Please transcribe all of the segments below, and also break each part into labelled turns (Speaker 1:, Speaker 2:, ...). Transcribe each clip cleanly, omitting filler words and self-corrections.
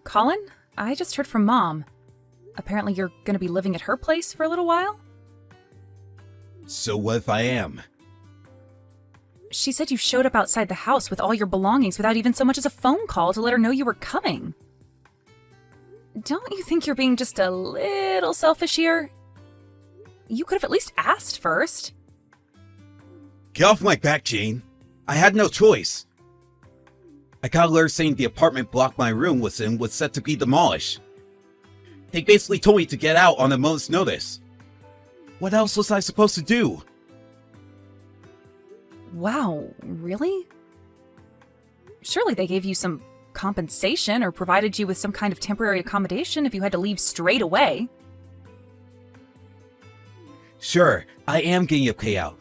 Speaker 1: Colin? I just heard from Mom. Apparently you're gonna be living at her place for a little while?
Speaker 2: So what if I am?
Speaker 1: She said you showed up outside the house with all your belongings without even so much as a phone call to let her know you were coming. Don't you think you're being just a little selfish here? You could have at least asked first.
Speaker 2: Get off my back, Jane. I had no choice. I got a letter saying the apartment block my room was in was set to be demolished. They basically told me to get out on a moment's notice. What else was I supposed to do?
Speaker 1: Wow, really? Surely they gave you some compensation or provided you with some kind of temporary accommodation if you had to leave straight away.
Speaker 2: Sure, I am getting a payout.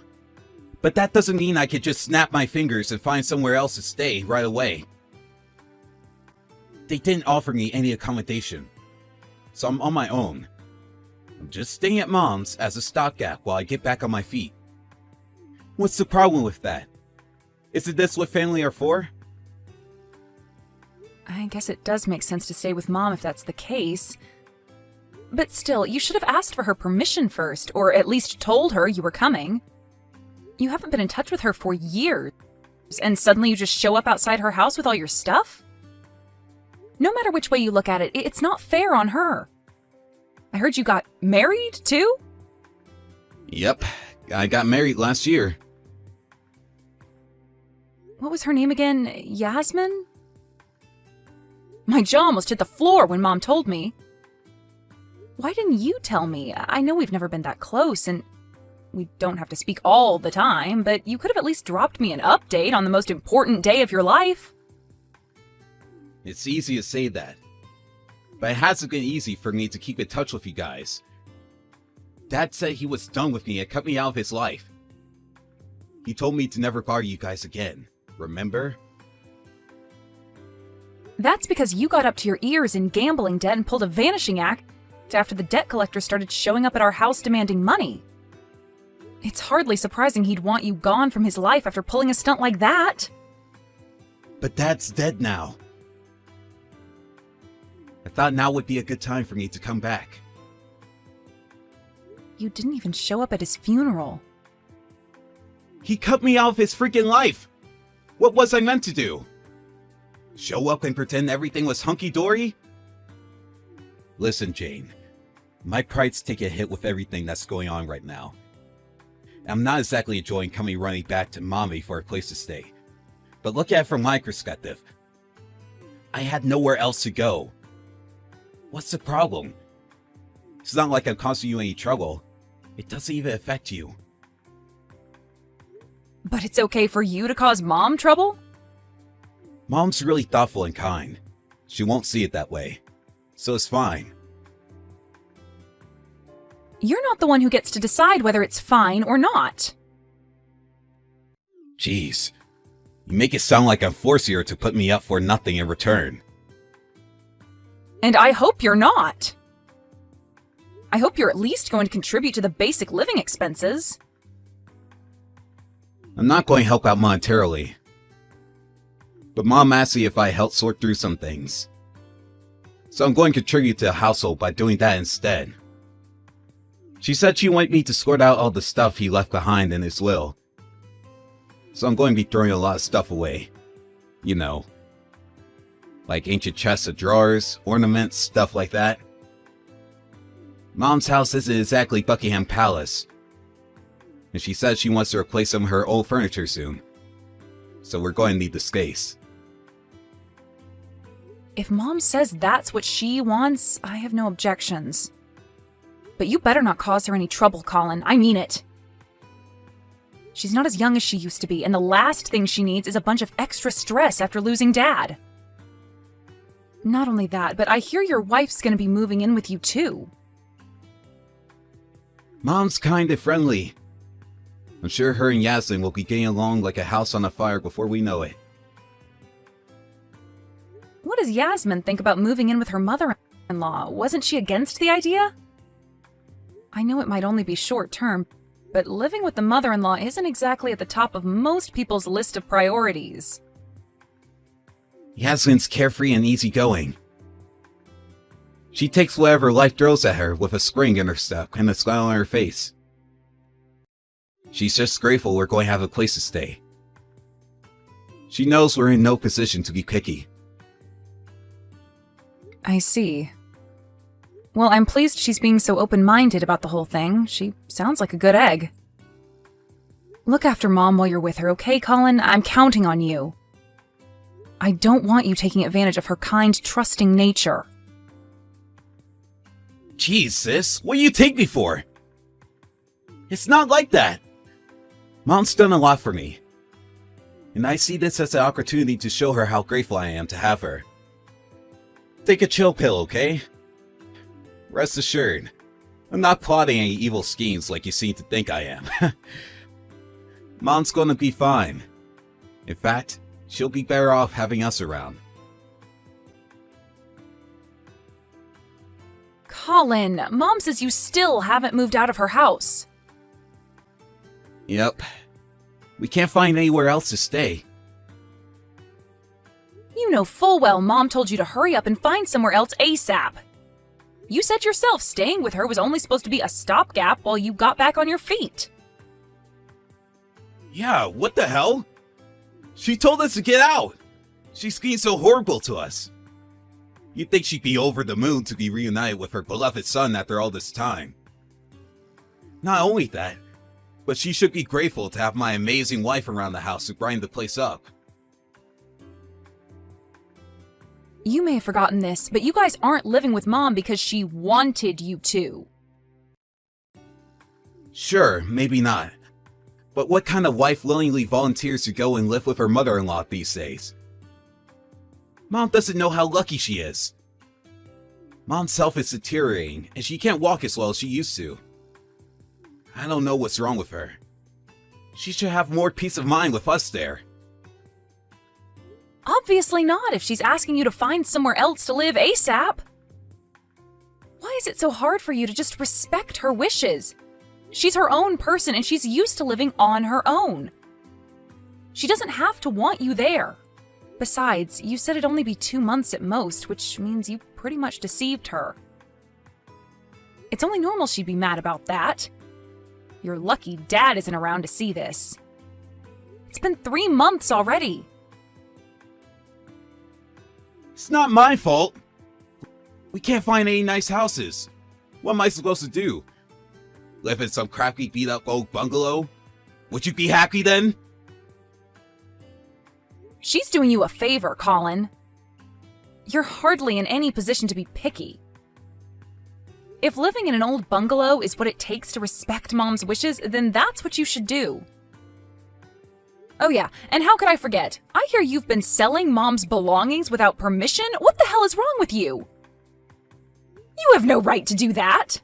Speaker 2: But that doesn't mean I could just snap my fingers and find somewhere else to stay right away. They didn't offer me any accommodation, so I'm on my own. I'm just staying at Mom's as a stopgap while I get back on my feet. What's the problem with that? Isn't this what family are for?
Speaker 1: I guess it does make sense to stay with Mom if that's the case. But still, you should have asked for her permission first, or at least told her you were coming. You haven't been in touch with her for years, and suddenly you just show up outside her house with all your stuff? No matter which way you look at it, it's not fair on her. I heard you got married, too?
Speaker 2: Yep, I got married last year.
Speaker 1: What was her name again? Yasmin? My jaw almost hit the floor when Mom told me. Why didn't you tell me? I know we've never been that close, and we don't have to speak all the time, but you could have at least dropped me an update on the most important day of your life.
Speaker 2: It's easy to say that, but it hasn't been easy for me to keep in touch with you guys. Dad said he was done with me and cut me out of his life. He told me to never bother you guys again, remember?
Speaker 1: That's because you got up to your ears in gambling debt and pulled a vanishing act after the debt collector started showing up at our house demanding money. It's hardly surprising he'd want you gone from his life after pulling a stunt like that.
Speaker 2: But Dad's dead now. I thought now would be a good time for me to come back.
Speaker 1: You didn't even show up at his funeral.
Speaker 2: He cut me out of his freaking life! What was I meant to do? Show up and pretend everything was hunky-dory? Listen, Jane. My pride's taking a hit with everything that's going on right now. I'm not exactly enjoying coming running back to Mommy for a place to stay. But look at it from my perspective. I had nowhere else to go. What's the problem? It's not like I'm causing you any trouble. It doesn't even affect you.
Speaker 1: But it's okay for you to cause Mom trouble?
Speaker 2: Mom's really thoughtful and kind. She won't see it that way. So it's fine.
Speaker 1: You're not the one who gets to decide whether it's fine or not.
Speaker 2: Jeez. You make it sound like I'm forcing her to put me up for nothing in return.
Speaker 1: And I hope you're not. I hope you're at least going to contribute to the basic living expenses.
Speaker 2: I'm not going to help out monetarily. But Mom asked me if I helped sort through some things. So I'm going to contribute to the household by doing that instead. She said she wanted me to sort out all the stuff he left behind in his will. So I'm going to be throwing a lot of stuff away. You know. Like ancient chests of drawers, ornaments, stuff like that. Mom's house isn't exactly Buckingham Palace. And she said she wants to replace some of her old furniture soon. So we're going to need the space.
Speaker 1: If Mom says that's what she wants, I have no objections. But you better not cause her any trouble, Colin. I mean it. She's not as young as she used to be, and the last thing she needs is a bunch of extra stress after losing Dad. Not only that, but I hear your wife's gonna be moving in with you too.
Speaker 2: Mom's kind and friendly. I'm sure her and Yasmin will be getting along like a house on a fire before we know it.
Speaker 1: What does Yasmin think about moving in with her mother-in-law? Wasn't she against the idea? I know it might only be short-term, but living with the mother-in-law isn't exactly at the top of most people's list of priorities.
Speaker 2: Yasmin's carefree and easygoing. She takes whatever life throws at her with a spring in her step and a smile on her face. She's just grateful we're going to have a place to stay. She knows we're in no position to be picky.
Speaker 1: I see. Well, I'm pleased she's being so open-minded about the whole thing. She sounds like a good egg. Look after Mom while you're with her, okay, Colin? I'm counting on you. I don't want you taking advantage of her kind, trusting nature.
Speaker 2: Jeez, sis, what do you take me for? It's not like that. Mom's done a lot for me. And I see this as an opportunity to show her how grateful I am to have her. Take a chill pill, okay? Rest assured, I'm not plotting any evil schemes like you seem to think I am. Mom's gonna be fine. In fact, she'll be better off having us around.
Speaker 1: Colin, Mom says you still haven't moved out of her house.
Speaker 2: Yep. We can't find anywhere else to stay.
Speaker 1: You know full well Mom told you to hurry up and find somewhere else ASAP. You said yourself staying with her was only supposed to be a stopgap while you got back on your feet.
Speaker 2: Yeah, what the hell? She told us to get out. She's being so horrible to us. You'd think she'd be over the moon to be reunited with her beloved son after all this time. Not only that, but she should be grateful to have my amazing wife around the house to grind the place up.
Speaker 1: You may have forgotten this, but you guys aren't living with Mom because she wanted you to.
Speaker 2: Sure, maybe not. But what kind of wife willingly volunteers to go and live with her mother-in-law these days? Mom doesn't know how lucky she is. Mom's health is deteriorating, and she can't walk as well as she used to. I don't know what's wrong with her. She should have more peace of mind with us there.
Speaker 1: Obviously not if she's asking you to find somewhere else to live ASAP. Why is it so hard for you to just respect her wishes? She's her own person and she's used to living on her own. She doesn't have to want you there. Besides, you said it'd only be 2 months at most, which means you pretty much deceived her. It's only normal she'd be mad about that. You're lucky Dad isn't around to see this. It's been 3 months already.
Speaker 2: It's not my fault. We can't find any nice houses. What am I supposed to do? Live in some crappy beat-up old bungalow? Would you be happy then?
Speaker 1: She's doing you a favor, Colin. You're hardly in any position to be picky. If living in an old bungalow is what it takes to respect Mom's wishes, then that's what you should do. Oh yeah, and how could I forget? I hear you've been selling Mom's belongings without permission? What the hell is wrong with you? You have no right to do that!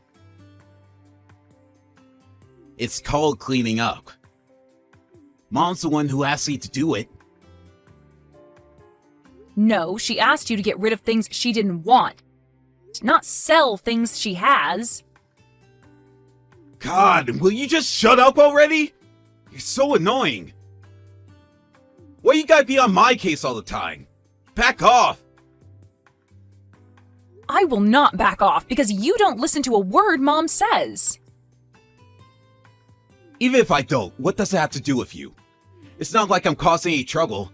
Speaker 2: It's called cleaning up. Mom's the one who asked me to do it.
Speaker 1: No, she asked you to get rid of things she didn't want, not sell things she has.
Speaker 2: God, will you just shut up already? You're so annoying. Why you gotta be on my case all the time? Back off!
Speaker 1: I will not back off because you don't listen to a word Mom says.
Speaker 2: Even if I don't, what does it have to do with you? It's not like I'm causing any trouble.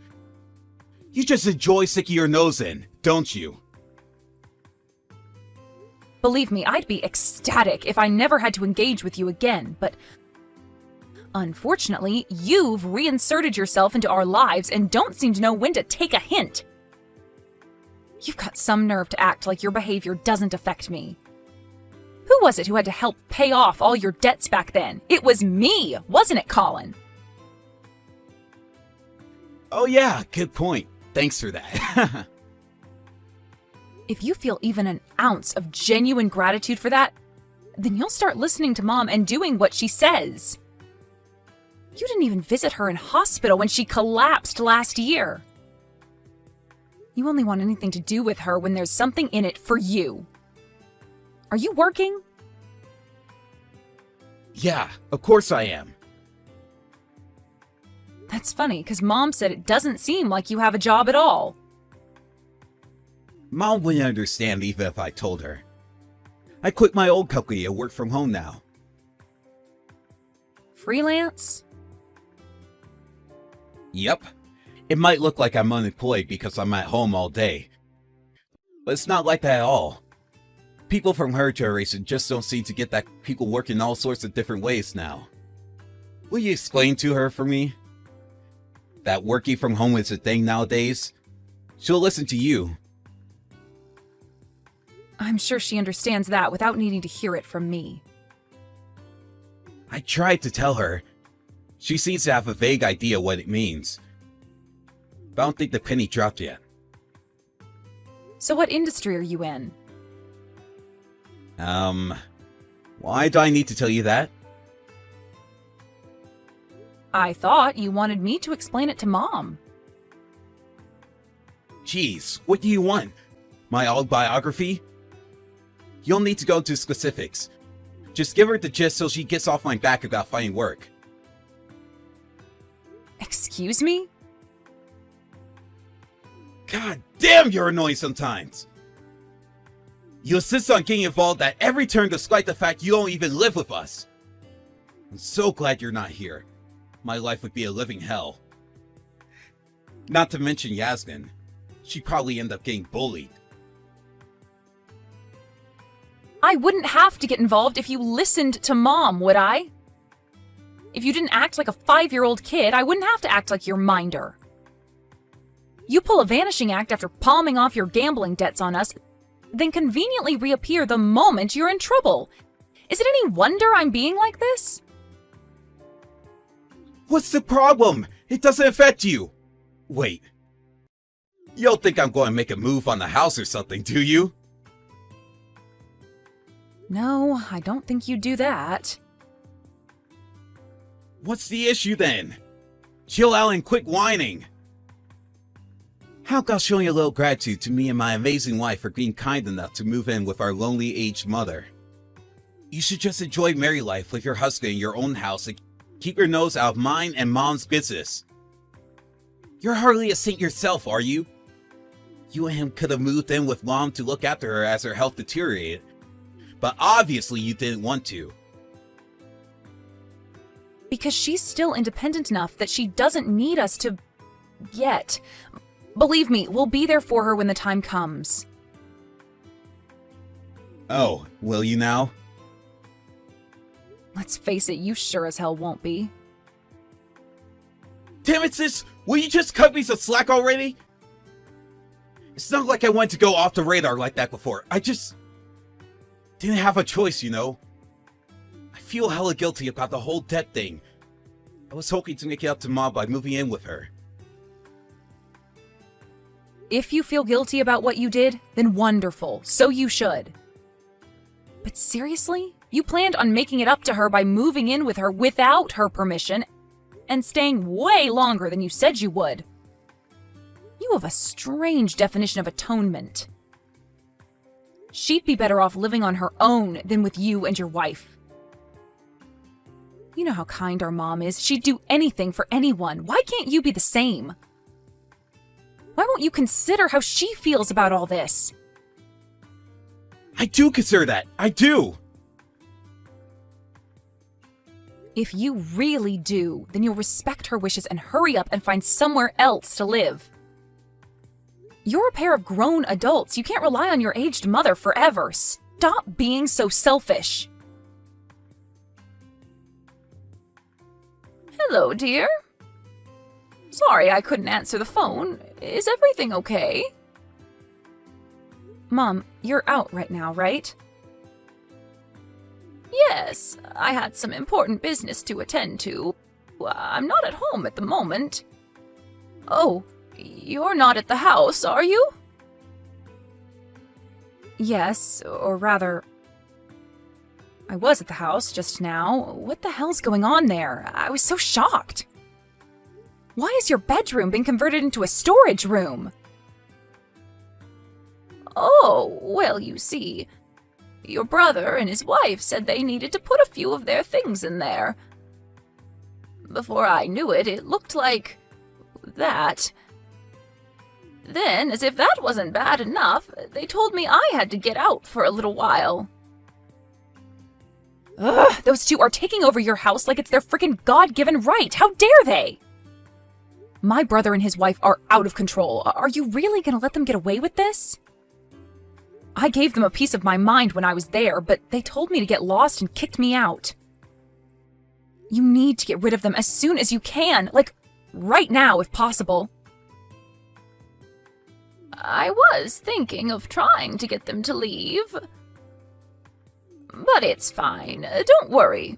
Speaker 2: You just enjoy sticking your nose in, don't you?
Speaker 1: Believe me, I'd be ecstatic if I never had to engage with you again, but unfortunately, you've reinserted yourself into our lives and don't seem to know when to take a hint. You've got some nerve to act like your behavior doesn't affect me. Who was it who had to help pay off all your debts back then? It was me, wasn't it, Colin?
Speaker 2: Oh yeah, good point. Thanks for that.
Speaker 1: If you feel even an ounce of genuine gratitude for that, then you'll start listening to Mom and doing what she says. You didn't even visit her in hospital when she collapsed last year. You only want anything to do with her when there's something in it for you. Are you working?
Speaker 2: Yeah, of course I am.
Speaker 1: That's funny, because Mom said it doesn't seem like you have a job at all.
Speaker 2: Mom wouldn't understand even if I told her. I quit my old company and work from home now.
Speaker 1: Freelance?
Speaker 2: Yep. It might look like I'm unemployed because I'm at home all day. But it's not like that at all. People from her generation just don't seem to get that people work in all sorts of different ways now. Will you explain to her for me? That working from home is a thing nowadays? She'll listen to you.
Speaker 1: I'm sure she understands that without needing to hear it from me.
Speaker 2: I tried to tell her. She seems to have a vague idea what it means. But I don't think the penny dropped yet.
Speaker 1: So what industry are you in?
Speaker 2: Why do I need to tell you that?
Speaker 1: I thought you wanted me to explain it to Mom.
Speaker 2: Jeez, what do you want? My autobiography? You'll need to go into specifics. Just give her the gist so she gets off my back about finding work.
Speaker 1: Excuse me?
Speaker 2: God damn, you're annoying sometimes! You insist on getting involved at every turn despite the fact you don't even live with us. I'm so glad you're not here. My life would be a living hell. Not to mention Yasmin. She'd probably end up getting bullied.
Speaker 1: I wouldn't have to get involved if you listened to Mom, would I? If you didn't act like a 5-year-old kid, I wouldn't have to act like your minder. You pull a vanishing act after palming off your gambling debts on us, then conveniently reappear the moment you're in trouble. Is it any wonder I'm being like this?
Speaker 2: What's the problem? It doesn't affect you. Wait. You don't think I'm going to make a move on the house or something, do you?
Speaker 1: No, I don't think you'd do that.
Speaker 2: What's the issue then? Chill out and quit whining. How about showing a little gratitude to me and my amazing wife for being kind enough to move in with our lonely aged mother? You should just enjoy married life with your husband in your own house and keep your nose out of mine and Mom's business. You're hardly a saint yourself, are you? You and him could have moved in with Mom to look after her as her health deteriorated, but obviously you didn't want to.
Speaker 1: Because she's still independent enough that she doesn't need us to... yet. Believe me, we'll be there for her when the time comes.
Speaker 2: Oh, will you now?
Speaker 1: Let's face it, you sure as hell won't be.
Speaker 2: Damn it, sis! Will you just cut me some slack already? It's not like I went to go off the radar like that before. I just... didn't have a choice, you know? I feel hella guilty about the whole debt thing. I was hoping to make it up to Mom by moving in with her.
Speaker 1: If you feel guilty about what you did, then wonderful. So you should. But seriously? You planned on making it up to her by moving in with her without her permission and staying way longer than you said you would. You have a strange definition of atonement. She'd be better off living on her own than with you and your wife. You know how kind our mom is. She'd do anything for anyone. Why can't you be the same? Why won't you consider how she feels about all this?
Speaker 2: I do consider that. I do.
Speaker 1: If you really do, then you'll respect her wishes and hurry up and find somewhere else to live. You're a pair of grown adults. You can't rely on your aged mother forever. Stop being so selfish. Hello, dear. Sorry I couldn't answer the phone. Is everything okay? Mom, you're out right now, right? Yes, I had some important business to attend to. I'm not at home at the moment. Oh, you're not at the house, are you? Yes, or rather... I was at the house just now. What the hell's going on there? I was so shocked. Why has your bedroom been converted into a storage room? Oh, well, you see, your brother and his wife said they needed to put a few of their things in there. Before I knew it, it looked like that. Then, as if that wasn't bad enough, they told me I had to get out for a little while. Ugh, those two are taking over your house like it's their freaking God-given right. How dare they? My brother and his wife are out of control. Are you really gonna let them get away with this? I gave them a piece of my mind when I was there, but they told me to get lost and kicked me out. You need to get rid of them as soon as you can, like right now if possible. I was thinking of trying to get them to leave. But it's fine. Don't worry.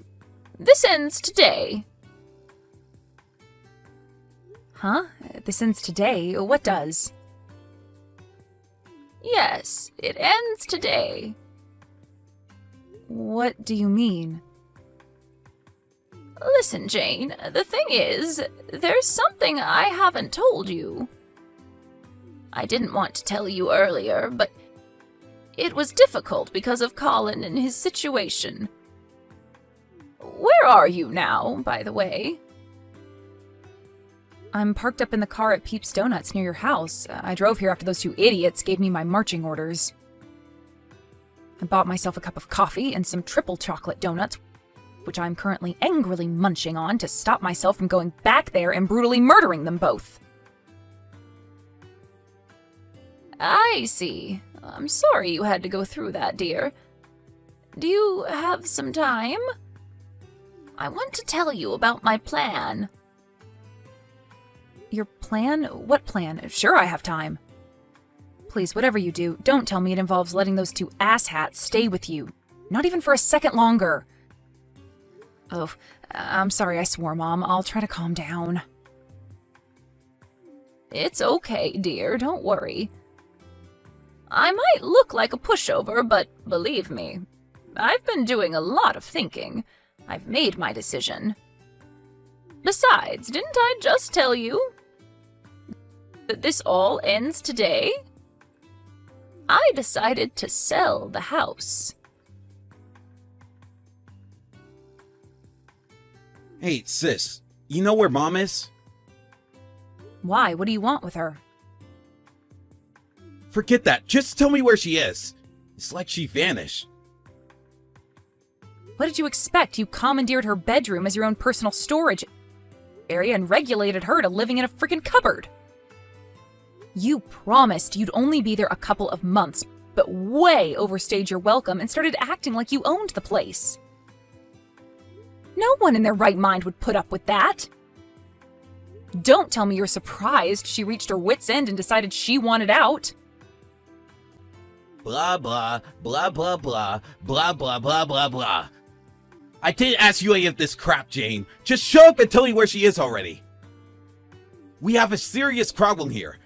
Speaker 1: This ends today. Huh? This ends today? What does? Yes, it ends today. What do you mean? Listen, Jane, the thing is, there's something I haven't told you. I didn't want to tell you earlier, but it was difficult because of Colin and his situation. Where are you now, by the way? I'm parked up in the car at Peeps Donuts near your house. I drove here after those two idiots gave me my marching orders. I bought myself a cup of coffee and some triple chocolate donuts, which I'm currently angrily munching on to stop myself from going back there and brutally murdering them both. I see. I'm sorry you had to go through that, dear. Do you have some time? I want to tell you about my plan. Your plan? What plan? Sure, I have time. Please, whatever you do, don't tell me it involves letting those two asshats stay with you. Not even for a second longer. Oh, I'm sorry I swore, Mom. I'll try to calm down. It's okay, dear. Don't worry. I might look like a pushover, but believe me, I've been doing a lot of thinking. I've made my decision. Besides, didn't I just tell you that this all ends today? I decided to sell the house.
Speaker 2: Hey, sis, you know where Mom is?
Speaker 1: Why? What do you want with her?
Speaker 2: Forget that. Just tell me where she is. It's like she vanished.
Speaker 1: What did you expect? You commandeered her bedroom as your own personal storage area and regulated her to living in a freaking cupboard. You promised you'd only be there a couple of months, but way overstayed your welcome and started acting like you owned the place. No one in their right mind would put up with that. Don't tell me you're surprised she reached her wit's end and decided she wanted out.
Speaker 2: Blah, blah, blah, blah, blah, blah, blah, blah, blah, blah. I didn't ask you any of this crap, Jane. Just show up and tell me where she is already. We have a serious problem here.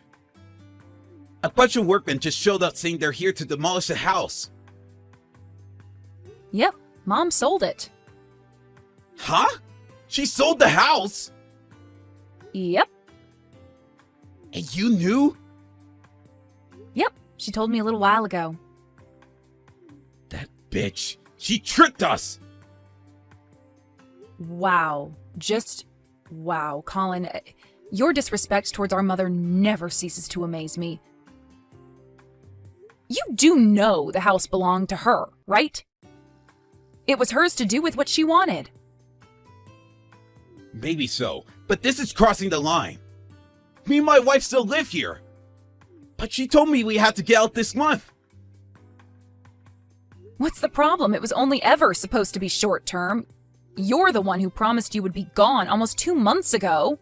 Speaker 2: A bunch of workmen just showed up saying they're here to demolish the house.
Speaker 1: Yep, Mom sold it.
Speaker 2: Huh? She sold the house?
Speaker 1: Yep.
Speaker 2: And you knew?
Speaker 1: Yep, she told me a little while ago.
Speaker 2: That bitch. She tricked us!
Speaker 1: Wow. Just wow, Colin. Your disrespect towards our mother never ceases to amaze me. You do know the house belonged to her, right? It was hers to do with what she wanted.
Speaker 2: Maybe so, but this is crossing the line. Me and my wife still live here. But she told me we had to get out this month.
Speaker 1: What's the problem? It was only ever supposed to be short term. You're the one who promised you would be gone almost 2 months ago.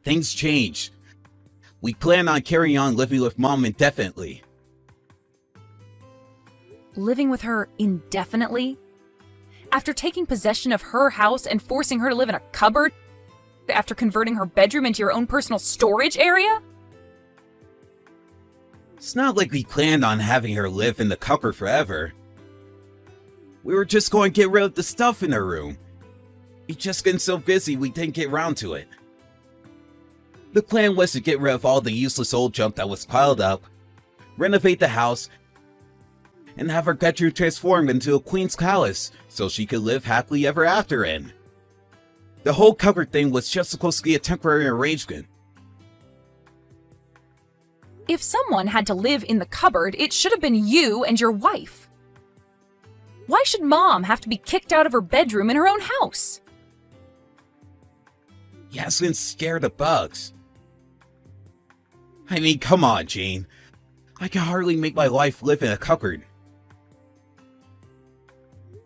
Speaker 2: Things change. We plan on carrying on living with Mom indefinitely.
Speaker 1: Living with her indefinitely? After taking possession of her house and forcing her to live in a cupboard? After converting her bedroom into your own personal storage area?
Speaker 2: It's not like we planned on having her live in the cupboard forever. We were just going to get rid of the stuff in her room. We just been so busy we didn't get around to it. The plan was to get rid of all the useless old junk that was piled up, renovate the house, and have her bedroom transformed into a queen's palace so she could live happily ever after in. The whole cupboard thing was just supposed to be a temporary arrangement.
Speaker 1: If someone had to live in the cupboard, it should have been you and your wife. Why should Mom have to be kicked out of her bedroom in her own house?
Speaker 2: Yasmin's scared of bugs. I mean, come on, Jane. I can hardly make my wife live in a cupboard.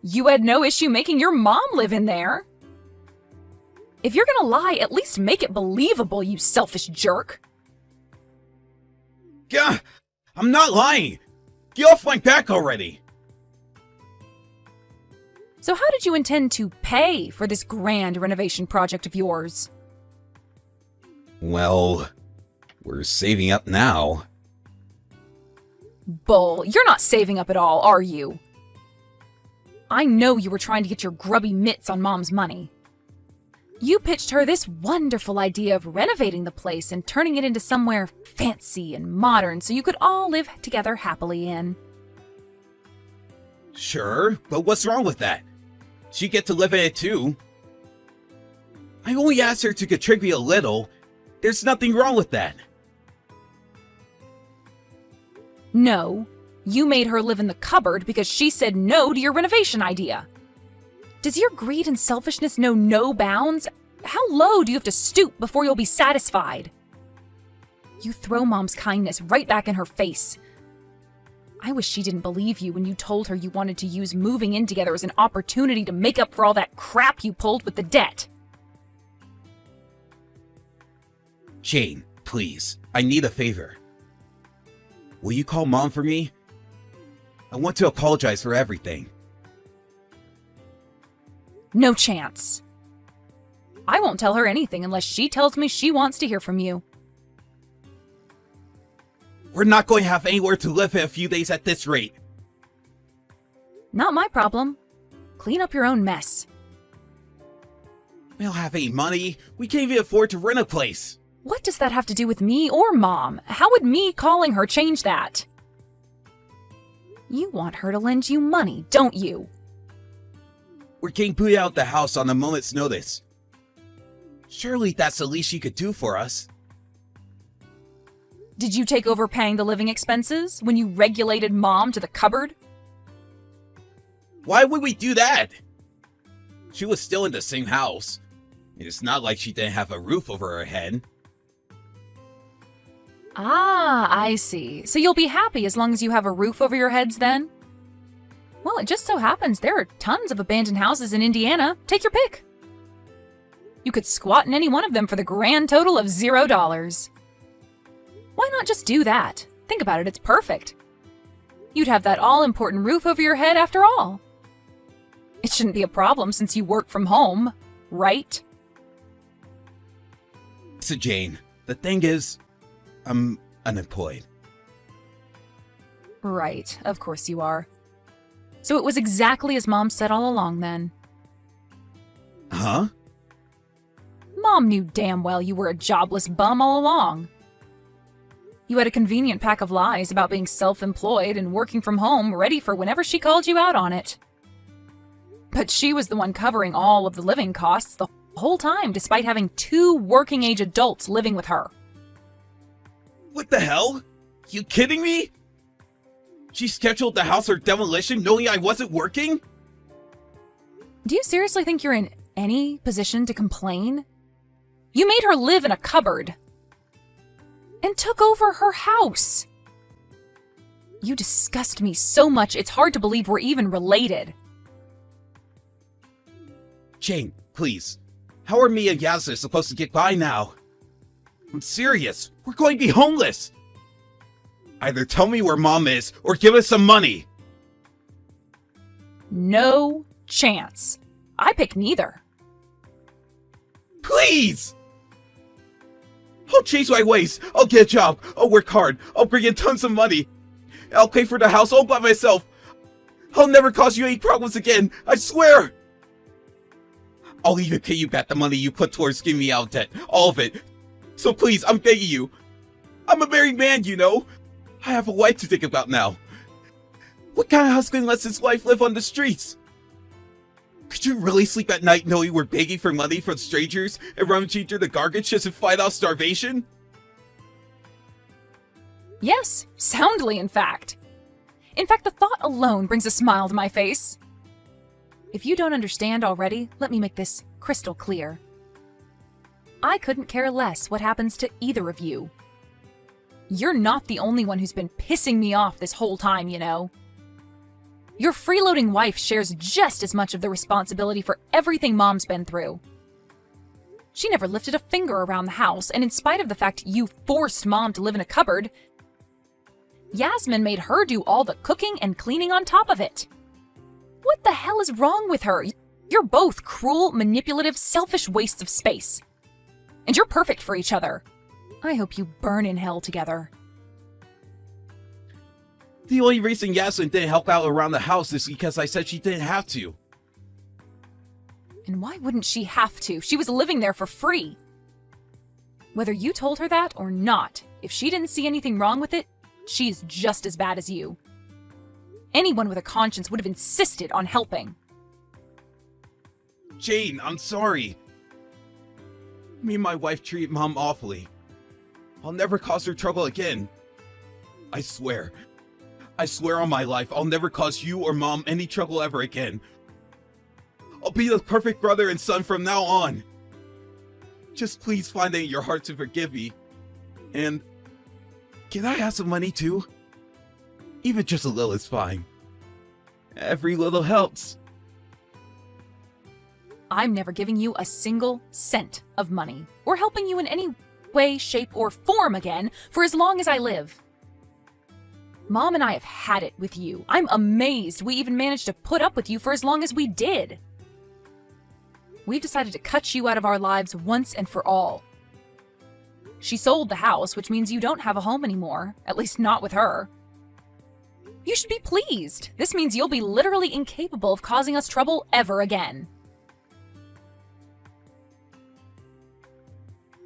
Speaker 1: You had no issue making your mom live in there. If you're gonna lie, at least make it believable, you selfish jerk.
Speaker 2: Gah! I'm not lying! Get off my back already!
Speaker 1: So how did you intend to pay for this grand renovation project of yours?
Speaker 2: Well, we're saving up now.
Speaker 1: Bull, you're not saving up at all, are you? I know you were trying to get your grubby mitts on Mom's money. You pitched her this wonderful idea of renovating the place and turning it into somewhere fancy and modern so you could all live together happily in.
Speaker 2: Sure, but what's wrong with that? She get to live in it too. I only asked her to contribute a little. There's nothing wrong with that.
Speaker 1: No, you made her live in the cupboard because she said no to your renovation idea. Does your greed and selfishness know no bounds? How low do you have to stoop before you'll be satisfied? You throw Mom's kindness right back in her face. I wish she didn't believe you when you told her you wanted to use moving in together as an opportunity to make up for all that crap you pulled with the debt.
Speaker 2: Jane, please, I need a favor. Will you call Mom for me? I want to apologize for everything.
Speaker 1: No chance. I won't tell her anything unless she tells me she wants to hear from you.
Speaker 2: We're not going to have anywhere to live in a few days at this rate.
Speaker 1: Not my problem. Clean up your own mess.
Speaker 2: We don't have any money. We can't even afford to rent a place.
Speaker 1: What does that have to do with me or Mom? How would me calling her change that? You want her to lend you money, don't you?
Speaker 2: We're getting booted out of the house on a moment's notice. Surely that's the least she could do for us.
Speaker 1: Did you take over paying the living expenses when you regulated Mom to the cupboard?
Speaker 2: Why would we do that? She was still in the same house. It's not like she didn't have a roof over her head.
Speaker 1: Ah, I see. So you'll be happy as long as you have a roof over your heads then? Well, it just so happens there are tons of abandoned houses in Indiana. Take your pick. You could squat in any one of them for the grand total of $0. Why not just do that? Think about it, it's perfect. You'd have that all-important roof over your head after all. It shouldn't be a problem since you work from home, right?
Speaker 2: So Jane, the thing is, I'm unemployed.
Speaker 1: Right, of course you are. So it was exactly as Mom said all along then.
Speaker 2: Huh?
Speaker 1: Mom knew damn well you were a jobless bum all along. You had a convenient pack of lies about being self-employed and working from home ready for whenever she called you out on it. But she was the one covering all of the living costs the whole time despite having 2 working-age adults living with her.
Speaker 2: What the hell? You kidding me? She scheduled the house for demolition knowing I wasn't working?
Speaker 1: Do you seriously think you're in any position to complain? You made her live in a cupboard and took over her house. You disgust me so much it's hard to believe we're even related.
Speaker 2: Jane, please. How are me and Yasna supposed to get by now? I'm serious. We're going to be homeless. Either tell me where Mom is or give us some money.
Speaker 1: No chance. I pick neither.
Speaker 2: Please! I'll change my ways. I'll get a job. I'll work hard. I'll bring in tons of money. I'll pay for the house all by myself. I'll never cause you any problems again. I swear. I'll even pay you back the money you put towards getting me out of debt. All of it. So please, I'm begging you. I'm a married man, you know. I have a wife to think about now. What kind of husband lets his wife live on the streets? Could you really sleep at night knowing we're begging for money from strangers and rummaging through the garbage just to fight off starvation?
Speaker 1: Yes, soundly, in fact. In fact, the thought alone brings a smile to my face. If you don't understand already, let me make this crystal clear. I couldn't care less what happens to either of you. You're not the only one who's been pissing me off this whole time, you know. Your freeloading wife shares just as much of the responsibility for everything Mom's been through. She never lifted a finger around the house, and in spite of the fact you forced Mom to live in a cupboard, Yasmin made her do all the cooking and cleaning on top of it. What the hell is wrong with her? You're both cruel, manipulative, selfish wastes of space. And you're perfect for each other. I hope you burn in hell together.
Speaker 2: The only reason Yasmin didn't help out around the house is because I said she didn't have to.
Speaker 1: And why wouldn't she have to? She was living there for free. Whether you told her that or not, if she didn't see anything wrong with it, she's just as bad as you. Anyone with a conscience would have insisted on helping.
Speaker 2: Jane, I'm sorry. Me and my wife treat Mom awfully. I'll never cause her trouble again. I swear. I swear on my life, I'll never cause you or Mom any trouble ever again. I'll be the perfect brother and son from now on. Just please find it in your heart to forgive me. And can I have some money too? Even just a little is fine. Every little helps.
Speaker 1: I'm never giving you a single cent of money, or helping you in any way, shape, or form again for as long as I live. Mom and I have had it with you. I'm amazed we even managed to put up with you for as long as we did. We've decided to cut you out of our lives once and for all. She sold the house, which means you don't have a home anymore, at least not with her. You should be pleased. This means you'll be literally incapable of causing us trouble ever again.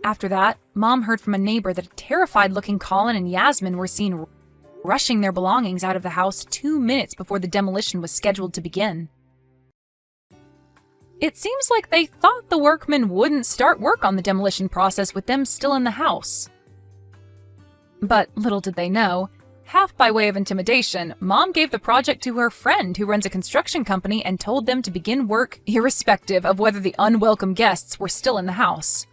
Speaker 1: After that, Mom heard from a neighbor that a terrified-looking Colin and Yasmin were seen rushing their belongings out of the house 2 minutes before the demolition was scheduled to begin. It seems like they thought the workmen wouldn't start work on the demolition process with them still in the house. But little did they know, half by way of intimidation, Mom gave the project to her friend who runs a construction company and told them to begin work irrespective of whether the unwelcome guests were still in the house.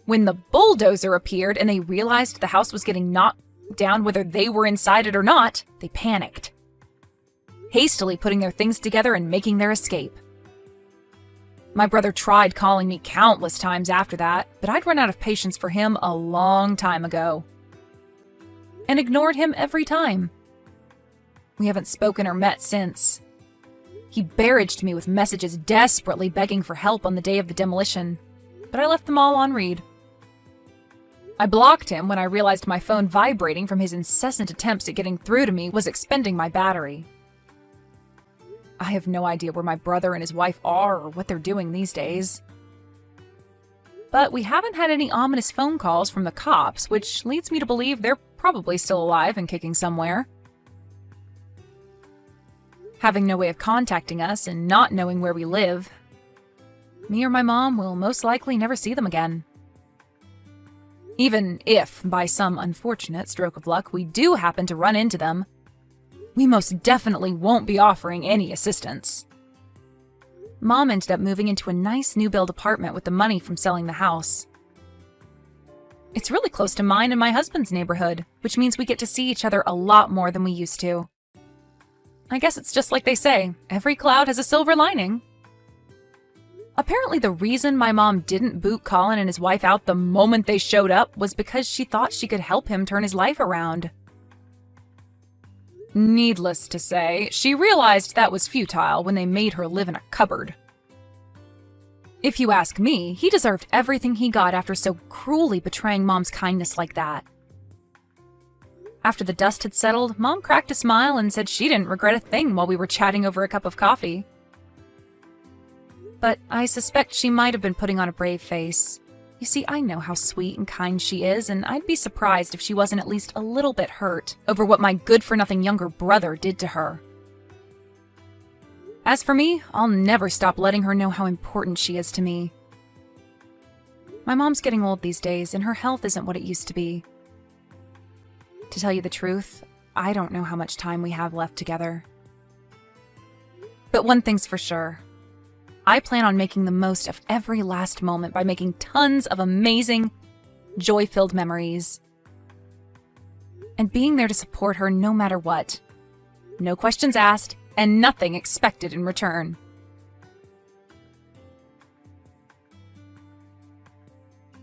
Speaker 1: When the bulldozer appeared and they realized the house was getting knocked down whether they were inside it or not, they panicked, hastily putting their things together and making their escape. My brother tried calling me countless times after that, but I'd run out of patience for him a long time ago, and ignored him every time. We haven't spoken or met since. He barraged me with messages desperately begging for help on the day of the demolition, but I left them all on read. I blocked him when I realized my phone vibrating from his incessant attempts at getting through to me was expending my battery. I have no idea where my brother and his wife are or what they're doing these days. But we haven't had any ominous phone calls from the cops, which leads me to believe they're probably still alive and kicking somewhere. Having no way of contacting us and not knowing where we live, me or my mom will most likely never see them again. Even if, by some unfortunate stroke of luck, we do happen to run into them, we most definitely won't be offering any assistance. Mom ended up moving into a nice new-build apartment with the money from selling the house. It's really close to mine and my husband's neighborhood, which means we get to see each other a lot more than we used to. I guess it's just like they say, every cloud has a silver lining. Apparently the reason my mom didn't boot Colin and his wife out the moment they showed up was because she thought she could help him turn his life around. Needless to say, she realized that was futile when they made her live in a cupboard. If you ask me, he deserved everything he got after so cruelly betraying Mom's kindness like that. After the dust had settled, Mom cracked a smile and said she didn't regret a thing while we were chatting over a cup of coffee. But I suspect she might have been putting on a brave face. You see, I know how sweet and kind she is, and I'd be surprised if she wasn't at least a little bit hurt over what my good-for-nothing younger brother did to her. As for me, I'll never stop letting her know how important she is to me. My mom's getting old these days, and her health isn't what it used to be. To tell you the truth, I don't know how much time we have left together. But one thing's for sure. I plan on making the most of every last moment by making tons of amazing, joy-filled memories. And being there to support her no matter what. No questions asked, and nothing expected in return.